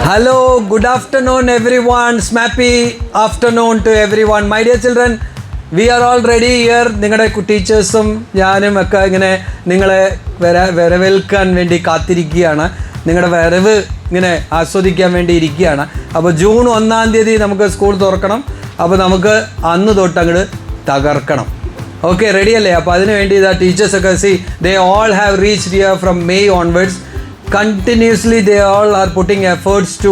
Hello, good afternoon everyone. Snappy afternoon to everyone. My dear children, we are all ready here. നിങ്ങളുടെ ടീച്ചേഴ്സും ഞാനും ഒക്കെ ഇങ്ങനെ നിങ്ങളെ വരവേൽക്കാൻ വേണ്ടി കാത്തിരിക്കുകയാണ്. നിങ്ങളുടെ വരവ് ഇങ്ങനെ ആസ്വദിക്കാൻ വേണ്ടി ഇരിക്കുകയാണ്. അപ്പോൾ ജൂൺ 1-ാം തീയതി നമുക്ക് സ്കൂൾ തുറക്കണം. അപ്പോൾ നമുക്ക് അന്ന് തൊട്ട് അങ്ങോട്ട് തകർക്കണം. ഓക്കെ, റെഡി അല്ലേ? അപ്പോൾ അതിന് വേണ്ടി ഇതാ ടീച്ചേഴ്സൊക്കെ they all have reached here from May onwards. Continuously they all are putting efforts to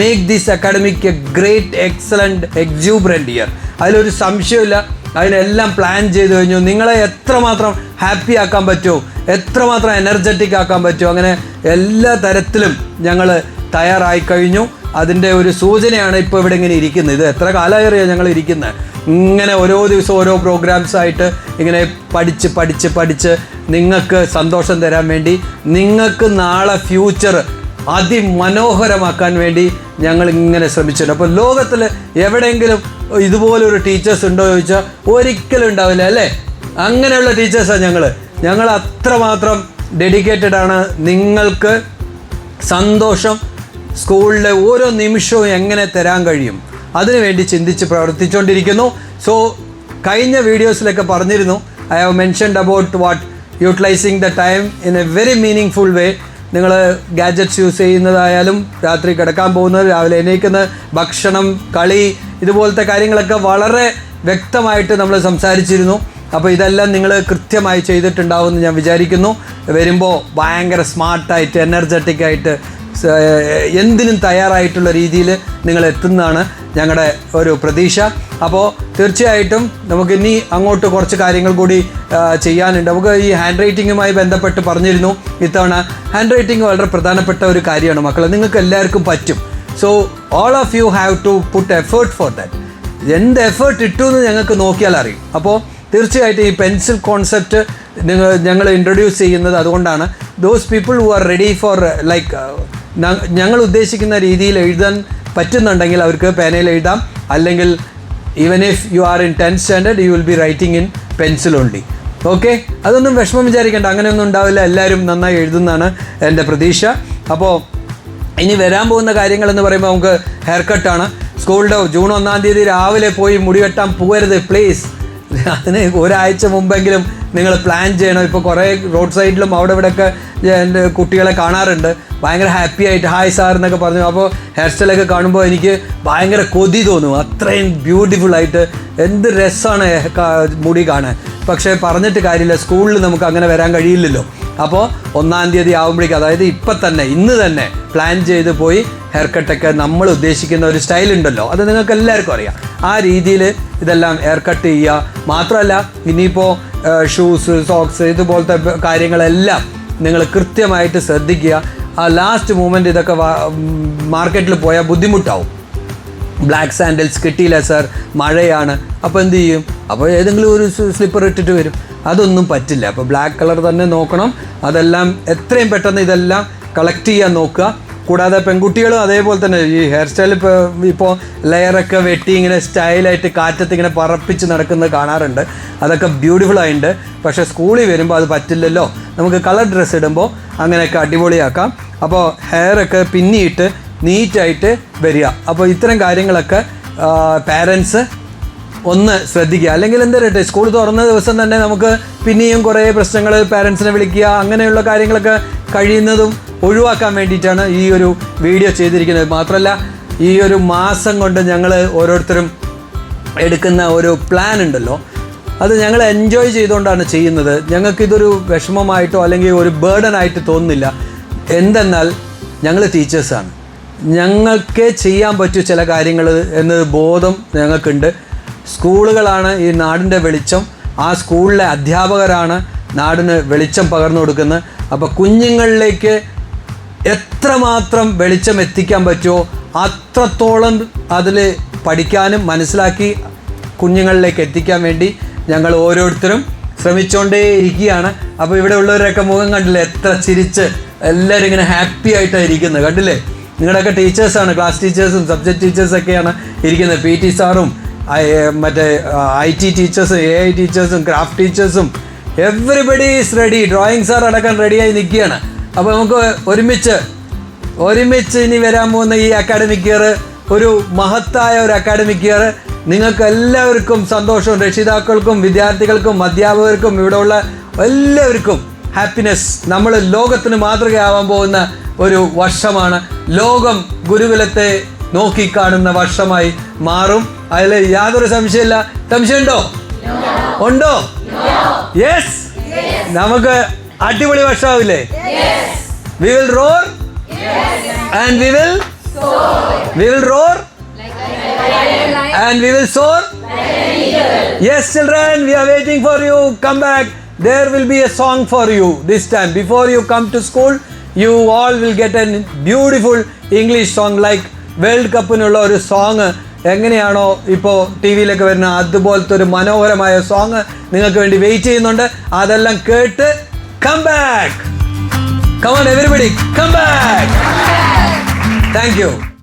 make this academic a great, excellent, exuberant year. അതിലൊരു സംശയമില്ല. അതിനെല്ലാം പ്ലാൻ ചെയ്ത് കഴിഞ്ഞു. നിങ്ങളെ എത്രമാത്രം ഹാപ്പി ആക്കാൻ പറ്റുമോ, എത്രമാത്രം എനർജറ്റിക് ആക്കാൻ പറ്റുമോ, അങ്ങനെ എല്ലാ തരത്തിലും ഞങ്ങൾ തയ്യാറായി കഴിഞ്ഞു. അതിൻ്റെ ഒരു സൂചനയാണ് ഇപ്പോൾ ഇവിടെ ഇങ്ങനെ ഇരിക്കുന്നത്. ഇത് എത്ര കാലമായി അറിയാം ഞങ്ങൾ ഇരിക്കുന്നത്. ഇങ്ങനെ ഓരോ ദിവസവും ഓരോ പ്രോഗ്രാംസായിട്ട് ഇങ്ങനെ പഠിച്ച് നിങ്ങൾക്ക് സന്തോഷം തരാൻ വേണ്ടി, നിങ്ങൾക്ക് നാളെ ഫ്യൂച്ചർ അതിമനോഹരമാക്കാൻ വേടി ഞങ്ങൾ ഇങ്ങനെ ശ്രമിച്ചിട്ടുണ്ട്. അപ്പോൾ ലോകത്തിൽ എവിടെയെങ്കിലും ഇതുപോലൊരു ടീച്ചേഴ്സ് ഉണ്ടോ ചോദിച്ചാൽ ഒരിക്കലും ഉണ്ടാവില്ല, അല്ലേ? അങ്ങനെയുള്ള ടീച്ചേഴ്സാണ് ഞങ്ങൾ അത്രമാത്രം ഡെഡിക്കേറ്റഡ് ആണ്. നിങ്ങൾക്ക് സന്തോഷം സ്കൂളിലെ ഓരോ നിമിഷവും എങ്ങനെ തരാൻ കഴിയും അതിനുവേണ്ടി ചിന്തിച്ച് പ്രവർത്തിച്ചുകൊണ്ടിരിക്കുന്നു. സോ കഴിഞ്ഞ വീഡിയോസിലൊക്കെ പറഞ്ഞിരുന്നു, I have mentioned about what utilising the time in a very meaningful way. നിങ്ങൾ ഗാഡ്ജറ്റ്സ് യൂസ് ചെയ്യുന്നതായാലും, രാത്രി കിടക്കാൻ പോകുന്നത്, രാവിലെ എണീക്കുന്നത്, ഭക്ഷണം, കളി, ഇതുപോലത്തെ കാര്യങ്ങളൊക്കെ വളരെ വ്യക്തമായിട്ട് നമ്മൾ സംസാരിച്ചിരുന്നു. അപ്പോൾ ഇതെല്ലാം നിങ്ങൾ കൃത്യമായി ചെയ്തിട്ടുണ്ടാവുമെന്ന് ഞാൻ വിചാരിക്കുന്നു. വരുമ്പോൾ ഭയങ്കര സ്മാർട്ടായിട്ട്, എനർജറ്റിക്കായിട്ട്, എന്തിനും തയ്യാറായിട്ടുള്ള രീതിയിൽ നിങ്ങൾ എത്തുന്നതാണ് ഞങ്ങളുടെ ഒരു പ്രതീക്ഷ. അപ്പോൾ തീർച്ചയായിട്ടും നമുക്ക് ഇനി അങ്ങോട്ട് കുറച്ച് കാര്യങ്ങൾ കൂടി ചെയ്യാനുണ്ട്. നമുക്ക് ഈ ഹാൻഡ് റൈറ്റിങ്ങുമായി ബന്ധപ്പെട്ട് പറഞ്ഞിരുന്നു. ഇത്തവണ ഹാൻഡ് റൈറ്റിംഗ് വളരെ പ്രധാനപ്പെട്ട ഒരു കാര്യമാണ് മക്കളെ. നിങ്ങൾക്ക് എല്ലാവർക്കും പറ്റും. So all of you have to put effort for that. എന്ത് എഫേർട്ട് ഇട്ടു എന്ന് ഞങ്ങൾക്ക് നോക്കിയാൽ അറിയും. അപ്പോൾ തീർച്ചയായിട്ടും ഈ പെൻസിൽ കോൺസെപ്റ്റ് ഞങ്ങൾ ഇൻട്രൊഡ്യൂസ് ചെയ്യുന്നത് അതുകൊണ്ടാണ്. Those people who are ready for ഞങ്ങൾ ഉദ്ദേശിക്കുന്ന രീതിയിൽ എഴുതാൻ പറ്റുന്നുണ്ടെങ്കിൽ അവർക്ക് പേനയിൽ എഴുതാം. അല്ലെങ്കിൽ even if you are in 10th standard you will be writing in pencil only. Okay, അതൊന്നും വിഷമം വിചാരിക്കേണ്ട, അങ്ങനെയൊന്നും ഉണ്ടാവില്ല. എല്ലാവരും നന്നായി എഴുതുന്നതാണ് എൻ്റെ പ്രതീക്ഷ. അപ്പോൾ ഇനി വരാൻ പോകുന്ന കാര്യങ്ങളെന്ന് പറയുമ്പോൾ നമുക്ക് ഹെയർ കട്ടാണ്. സ്കൂളിൻ്റെ ജൂൺ 1-ാം തീയതി രാവിലെ പോയി മുടി വെട്ടാൻ പോകരുത് പ്ലീസ്. അതിന് ഒരാഴ്ച മുമ്പെങ്കിലും നിങ്ങൾ പ്ലാൻ ചെയ്യണം. ഇപ്പോൾ കുറേ റോഡ് സൈഡിലും അവിടെ ഇവിടെയൊക്കെ എൻ്റെ കുട്ടികളെ കാണാറുണ്ട്, ഭയങ്കര ഹാപ്പി ആയിട്ട് ഹായ് സാർ എന്നൊക്കെ പറഞ്ഞു. അപ്പോൾ ഹെയർ സ്റ്റൈലൊക്കെ കാണുമ്പോൾ എനിക്ക് ഭയങ്കര കൊതി തോന്നും. അത്രയും ബ്യൂട്ടിഫുള്ളായിട്ട് എന്ത് രസമാണ് മുടി കാണാൻ. പക്ഷേ പറഞ്ഞിട്ട് കാര്യമില്ല, സ്കൂളിൽ നമുക്ക് അങ്ങനെ വരാൻ കഴിയില്ലല്ലോ. അപ്പോൾ 1-ാം തീയതി ആകുമ്പോഴേക്കും, അതായത് ഇപ്പം തന്നെ ഇന്ന് തന്നെ പ്ലാൻ ചെയ്ത് പോയി ഹെയർ കട്ടൊക്കെ നമ്മൾ ഉദ്ദേശിക്കുന്ന ഒരു സ്റ്റൈലുണ്ടല്ലോ, അത് നിങ്ങൾക്ക് എല്ലാവർക്കും അറിയാം. ആ രീതിയിൽ ഇതെല്ലാം ഹെയർ കട്ട് ചെയ്യുക. മാത്രമല്ല ഇനിയിപ്പോൾ ഷൂസ്, സോക്സ്, ഇതുപോലത്തെ കാര്യങ്ങളെല്ലാം നിങ്ങൾ കൃത്യമായിട്ട് ശ്രദ്ധിക്കുക. ആ ലാസ്റ്റ് മൂമെൻറ്റ് ഇതൊക്കെ മാർക്കറ്റിൽ പോയാൽ ബുദ്ധിമുട്ടാവും. ബ്ലാക്ക് സാൻഡൽസ് കിട്ടിയില്ല സാർ, മഴയാണ്, അപ്പോൾ എന്ത് ചെയ്യും? അപ്പോൾ ഏതെങ്കിലും ഒരു സ്ലിപ്പർ ഇട്ടിട്ട് വരും. അതൊന്നും പറ്റില്ല. അപ്പോൾ ബ്ലാക്ക് കളർ തന്നെ നോക്കണം. അതെല്ലാം എത്രയും പെട്ടെന്ന് ഇതെല്ലാം കളക്ട് ചെയ്യാൻ നോക്കുക. കൂടാതെ പെൺകുട്ടികളും അതേപോലെ തന്നെ ഈ ഹെയർ സ്റ്റൈൽ ഇപ്പോൾ ലെയറൊക്കെ വെട്ടി ഇങ്ങനെ സ്റ്റൈലായിട്ട് കാറ്റത്ത് ഇങ്ങനെ പറപ്പിച്ച് നടക്കുന്നത് കാണാറുണ്ട്. അതൊക്കെ ബ്യൂട്ടിഫുൾ ആയിട്ടുണ്ട്. പക്ഷേ സ്കൂളിൽ വരുമ്പോൾ അത് പറ്റില്ലല്ലോ. നമുക്ക് കളർ ഡ്രസ്സ് ഇടുമ്പോൾ അങ്ങനെയൊക്കെ അടിപൊളിയാക്കാം. അപ്പോൾ ഹെയറൊക്കെ പിന്നിയിട്ട് നീറ്റായിട്ട് വരിക. അപ്പോൾ ഇത്തരം കാര്യങ്ങളൊക്കെ പാരൻസ് ഒന്ന് ശ്രദ്ധിക്കുക. അല്ലെങ്കിൽ എന്താ പറയട്ടെ, സ്കൂൾ തുറന്ന ദിവസം തന്നെ നമുക്ക് പിന്നെയും കുറേ പ്രശ്നങ്ങൾ, പാരൻസിനെ വിളിക്കുക, അങ്ങനെയുള്ള കാര്യങ്ങളൊക്കെ കഴിയുന്നതും ഒഴിവാക്കാൻ വേണ്ടിയിട്ടാണ് ഈ ഒരു വീഡിയോ ചെയ്തിരിക്കുന്നത്. മാത്രമല്ല ഈ ഒരു മാസം കൊണ്ട് ഞങ്ങൾ ഓരോരുത്തരും എടുക്കുന്ന ഒരു പ്ലാൻ ഉണ്ടല്ലോ, അത് ഞങ്ങൾ എൻജോയ് ചെയ്തുകൊണ്ടാണ് ചെയ്യുന്നത്. ഞങ്ങൾക്കിതൊരു വിഷമമായിട്ടോ അല്ലെങ്കിൽ ഒരു ബേർഡനായിട്ട് തോന്നുന്നില്ല. എന്തെന്നാൽ ഞങ്ങൾ ടീച്ചേഴ്സാണ്, ഞങ്ങൾക്ക് ചെയ്യാൻ പറ്റും ചില കാര്യങ്ങൾ എന്നത് ബോധം ഞങ്ങൾക്കുണ്ട്. സ്കൂളുകളാണ് ഈ നാടിൻ്റെ വെളിച്ചം. ആ സ്കൂളിലെ അധ്യാപകരാണ് നാടിന് വെളിച്ചം പകർന്നു കൊടുക്കുന്നത്. അപ്പോൾ കുഞ്ഞുങ്ങളിലേക്ക് എത്രമാത്രം വെളിച്ചം എത്തിക്കാൻ പറ്റുമോ അത്രത്തോളം അതിൽ പഠിക്കാനും മനസ്സിലാക്കി കുഞ്ഞുങ്ങളിലേക്ക് എത്തിക്കാൻ വേണ്ടി ഞങ്ങൾ ഓരോരുത്തരും ശ്രമിച്ചുകൊണ്ടേ ഇരിക്കുകയാണ്. അപ്പോൾ ഇവിടെ ഉള്ളവരൊക്കെ മുഖം കണ്ടില്ലേ, എത്ര ചിരിച്ച് എല്ലാവരും ഇങ്ങനെ ഹാപ്പി ആയിട്ടാണ് ഇരിക്കുന്നത്. കണ്ടില്ലേ, നിങ്ങളുടെയൊക്കെ ടീച്ചേഴ്സാണ്, ക്ലാസ് ടീച്ചേഴ്സും സബ്ജക്റ്റ് ടീച്ചേഴ്സൊക്കെയാണ് ഇരിക്കുന്നത്. PT സാറും മറ്റേ IT ടീച്ചേഴ്സും AI ടീച്ചേഴ്സും ക്രാഫ്റ്റ് ടീച്ചേഴ്സും everybody is ready. Drawing sir അടക്കം റെഡിയായി നിൽക്കുകയാണ്. അപ്പോൾ നമുക്ക് ഒരുമിച്ച് ഒരുമിച്ച് ഇനി വരാൻ പോകുന്ന ഈ അക്കാഡമിക് ഇയർ ഒരു മഹത്തായ ഒരു അക്കാഡമിക് ഇയർ. നിങ്ങൾക്ക് എല്ലാവർക്കും സന്തോഷവും, രക്ഷിതാക്കൾക്കും വിദ്യാർത്ഥികൾക്കും അധ്യാപകർക്കും ഇവിടെയുള്ള എല്ലാവർക്കും ഹാപ്പിനെസ്. നമ്മൾ ലോകത്തിന് മാതൃകയാവാൻ പോകുന്ന ഒരു വർഷമാണ്. ലോകം ഗുരുകുലത്തെ നോക്കിക്കാണുന്ന വർഷമായി മാറും. അതിൽ യാതൊരു സംശയമില്ല. സംശയമുണ്ടോ? ഉണ്ടോ? യെസ്. നമുക്ക് അടിപൊളി വർഷമാവില്ലേ? We will roar and we will roar and we will soar. Yes, children, we are waiting for you. Come back. There will be a song for you this time. Before you come to school, you all will get a beautiful English song like world കപ്പിനുള്ള ഒരു song എങ്ങനെയാണോ ഇപ്പോൾ T വിയിലൊക്കെ വരുന്ന അതുപോലത്തെ ഒരു മനോഹരമായ song നിങ്ങൾക്ക് വേണ്ടി വെയിറ്റ് ചെയ്യുന്നുണ്ട്. അതെല്ലാം കേട്ട് come back. Come on everybody, come back. Thank you.